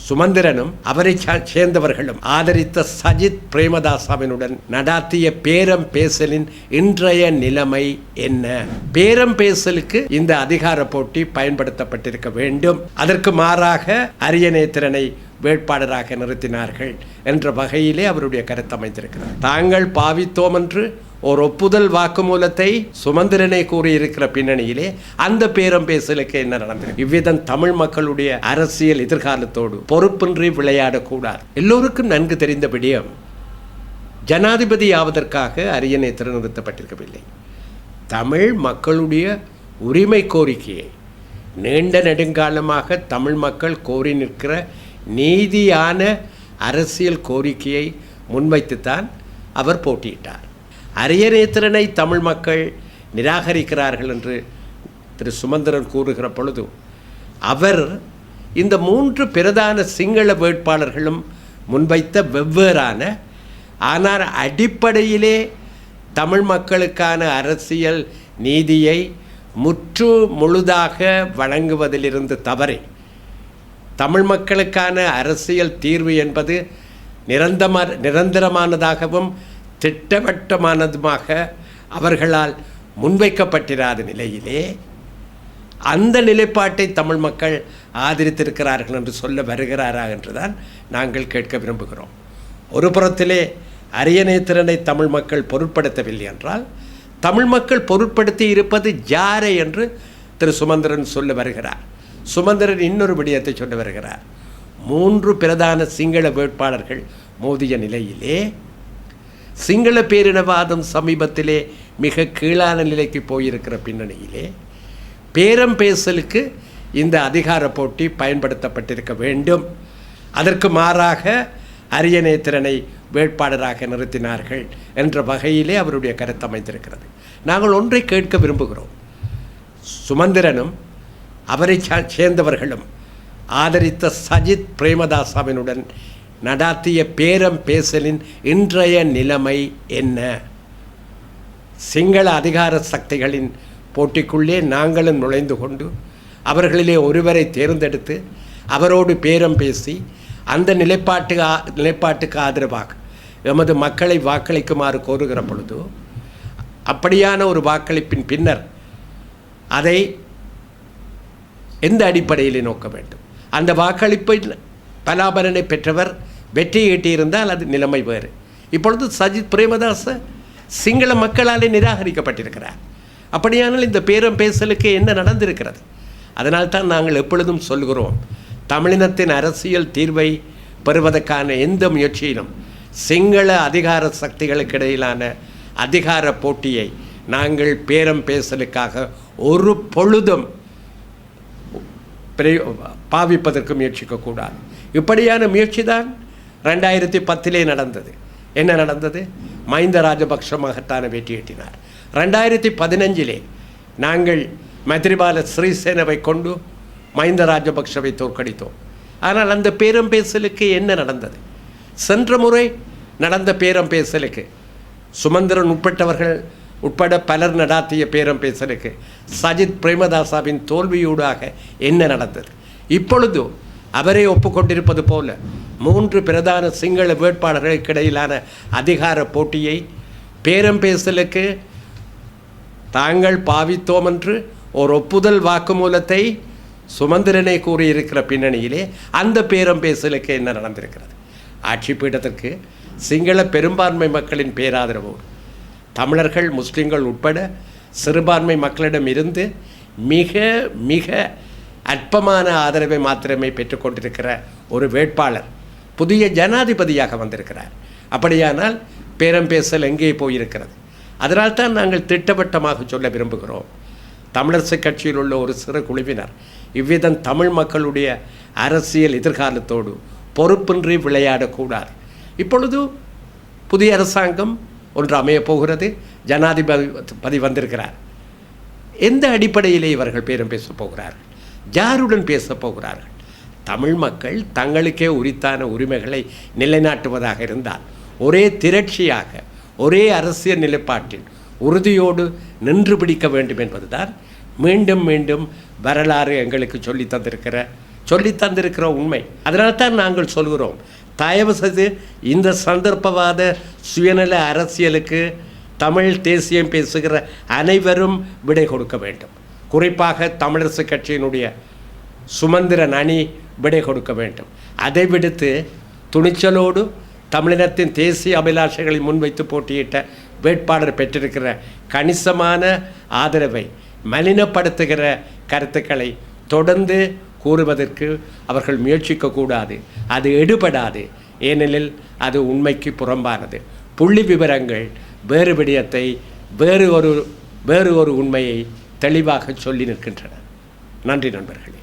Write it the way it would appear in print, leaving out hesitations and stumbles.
சுமந்திரனும் அவரை சேர்ந்தவர்களும் ஆதரித்த சஜித் பிரேமதாசவினுடன் நடாத்திய பேரம் பேசலின் இன்றைய நிலைமை என்ன? பேரம் பேசலுக்கு இந்த அதிகார போட்டி பயன்படுத்தப்பட்டிருக்க வேண்டும். அதற்கு மாறாக அரியநேத்திரனை வேட்பாளராக நிறுத்தினார்கள் என்ற வகையிலே அவருடைய கருத்து அமைந்திருக்கிறார். தாங்கள் பாவித்தோம் என்று ஒரு ஒப்புதல் வாக்குமூலத்தை சுமந்திரனை கூறியிருக்கிற பின்னணியிலே அந்த பேரம் பேசலுக்கு என்ன நடந்தது? இவ்விதம் தமிழ் மக்களுடைய அரசியல் எதிர்காலத்தோடு பொறுப்பின்றி விளையாடக்கூடாது. எல்லோருக்கும் நன்கு தெரிந்த விடயம், ஜனாதிபதி ஆவதற்காக அரியநேத்திரன் நிறுத்தப்பட்டிருக்கவில்லை. தமிழ் மக்களுடைய உரிமை கோரிக்கையை நீண்ட நெடுங்காலமாக தமிழ் மக்கள் கோரி நிற்கிற நீதியான அரசியல் கோரிக்கையை முன்வைத்துத்தான் அவர் போட்டியிட்டார். அரியநேத்திரனை தமிழ் மக்கள் நிராகரிக்கிறார்கள் என்று திரு சுமந்திரன் கூறுகிற பொழுது அவர் இந்த 3 பிரதான சிங்கள வேட்பாளர்களும் முன்வைத்த வெவ்வேறான ஆனால் அடிப்படையிலே தமிழ் மக்களுக்கான அரசியல் நீதியை முற்று முழுதாக வழங்குவதிலிருந்து தவறி தமிழ் மக்களுக்கான அரசியல் தீர்வு என்பது நிரந்தரமானதாகவும் திட்டவட்டமானதுமாக அவர்களால் முன்வைக்கப்பட்டிராத நிலையிலே அந்த நிலைப்பாட்டை தமிழ் மக்கள் ஆதரித்திருக்கிறார்கள் என்று சொல்ல வருகிறாரா என்றுதான் நாங்கள் கேட்க விரும்புகிறோம். ஒரு புறத்திலே அரியநேத்திரனை தமிழ் மக்கள் பொருட்படுத்தவில்லை என்றால் தமிழ் மக்கள் பொருட்படுத்தி இருப்பது யாரை என்று திரு சுமந்திரன் சொல்ல வருகிறார். சுமந்திரன் இன்னொரு விடயத்தை சொல்ல வருகிறார். 3 பிரதான சிங்கள வேட்பாளர்கள் மோதிய நிலையிலே சிங்கள பேரினவாதம் சமீபத்திலே மிக கீழான நிலைக்கு போயிருக்கிற பின்னணியிலே பேரம் பேசலுக்கு இந்த அதிகார போட்டி பயன்படுத்தப்பட்டிருக்க வேண்டும். அதற்கு மாறாக அரியநேத்திரனை வேட்பாளராக நிறுத்தினார்கள் என்ற வகையிலே அவருடைய கருத்து அமைந்திருக்கிறது. நாங்கள் ஒன்றை கேட்க விரும்புகிறோம். சுமந்திரனும் அவரை சேர்ந்தவர்களும் ஆதரித்த சஜித் பிரேமதாசவினுடன் நடாத்திய பேரம் பேசலின் இன்றைய நிலைமை என்ன? சிங்கள அதிகார சக்திகளின் போட்டிக்குள்ளே நாங்களும் நுழைந்து கொண்டு அவர்களிலே ஒருவரை தேர்ந்தெடுத்து அவரோடு பேரம் பேசி அந்த நிலைப்பாட்டுக்கு ஆதரவாக எமது மக்களை வாக்களிக்குமாறு கோருகிற பொழுது அப்படியான ஒரு வாக்களிப்பின் பின்னர் அதை எந்த அடிப்படையிலே நோக்க வேண்டும்? அந்த வாக்களிப்பை பலாபலனை பெற்றவர் வெற்றி ஈட்டியிருந்தால் அது நிலைமை வேறு. இப்பொழுது சஜித் பிரேமதாச சிங்கள மக்களாலே நிராகரிக்கப்பட்டிருக்கிறார். அப்படியானால் இந்த பேரம் பேசலுக்கு என்ன நடந்திருக்கிறது? அதனால்தான் நாங்கள் எப்பொழுதும் சொல்கிறோம், தமிழினத்தின் அரசியல் தீர்வை பெறுவதற்கான எந்த முயற்சியிலும் சிங்கள அதிகார சக்திகளுக்கு இடையிலான அதிகார போட்டியை நாங்கள் பேரம் பேசலுக்காக ஒரு பொழுதும் பாவிப்பதற்கு முயற்சிக்கக்கூடாது. இப்படியான முயற்சி தான் 2010 நடந்தது. என்ன நடந்தது? மஹிந்த ராஜபக்ஷ மகத்தான வெற்றி ஈட்டினார். 2015 நாங்கள் மைத்ரிபால சிறிசேனவை கொண்டு மஹிந்த ராஜபக்ஷவை தோற்கடித்தோம். ஆனால் அந்த பேரம் பேசலுக்கு என்ன நடந்தது? சென்ற முறை நடந்த பேரம் பேசலுக்கு சுமந்திரன் உட்பட பலர் நடாத்திய பேரம் பேசலுக்கு சஜித் பிரேமதாசாவின் தோல்வியூடாக என்ன நடந்தது? இப்பொழுது அவரே ஒப்புக்கொண்டிருப்பது போல 3 பிரதான சிங்கள வேட்பாளர்களுக்கு இடையிலான அதிகார போட்டியை பேரம் பேசலுக்கு தாங்கள் பாவித்தோம் என்று ஒரு ஒப்புதல் வாக்குமூலத்தை சுமந்திரனை கூறியிருக்கிற பின்னணியிலே அந்த பேரம் பேசலுக்கு என்ன நடந்திருக்கிறது? ஆட்சி பீடத்திற்கு சிங்கள பெரும்பான்மை மக்களின் பேராதரவோடு தமிழர்கள் முஸ்லிம்கள் உட்பட சிறுபான்மை மக்களிடம் இருந்து மிக மிக அற்பமான ஆதரவை மாத்திரமே பெற்றுக்கொண்டிருக்கிற ஒரு வேட்பாளர் புதிய ஜனாதிபதியாக வந்திருக்கிறார். அப்படியானால் பேரம் பேசல் எங்கே போயிருக்கிறது? அதனால்தான் நாங்கள் திட்டவட்டமாக சொல்ல விரும்புகிறோம், தமிழரசு கட்சியில் உள்ள ஒரு சிறு குழுவினர் இவ்விதம் தமிழ் மக்களுடைய அரசியல் எதிர்காலத்தோடு பொறுப்பின்றி விளையாடக்கூடாது. புதிய அரசாங்கம் ஒன்று அமையப் போகிறது. ஜனாதிபதி வந்திருக்கிறார். எந்த அடிப்படையிலே இவர்கள் பேரம் பேசப் போகிறார்கள்? யாருடன் பேசப் போகிறார்கள்? தமிழ் மக்கள் தங்களுக்கே உரித்தான உரிமைகளை நிலைநாட்டுவதாக இருந்தால் ஒரே திரட்சியாக ஒரே அரசியல் நிலைப்பாட்டில் உறுதியோடு நின்று பிடிக்க வேண்டும் என்பதுதான் மீண்டும் மீண்டும் வரலாறு எங்களுக்கு சொல்லி தந்திருக்கிற சொல்லி தந்திருக்கிற உண்மை. அதனால தான் நாங்கள் சொல்கிறோம், தயவு செய்து இந்த சந்தர்ப்பவாத சுயநல அரசியலுக்கு தமிழ் தேசியம் பேசுகிற அனைவரும் விடை கொடுக்க வேண்டும். குறிப்பாக தமிழரசு கட்சியினுடைய சுமந்திரன் அணி விடை கொடுக்க வேண்டும். அதை விடுத்து துணிச்சலோடு தமிழினத்தின் தேசிய அபிலாஷைகளை முன்வைத்து போட்டியிட்ட வேட்பாளர் பெற்றிருக்கிற கணிசமான ஆதரவை மலினப்படுத்துகிற கருத்துக்களை தொடர்ந்து கூறுவதற்கு அவர்கள் முயற்சிக்கக்கூடாது. அது எடுபடாது. ஏனெனில் அது உண்மைக்கு புறம்பானது. புள்ளி விவரங்கள் வேறு விடயத்தை, வேறு ஒரு உண்மையை தெளிவாக சொல்லி நிற்கின்றன. நன்றி நண்பர்களே.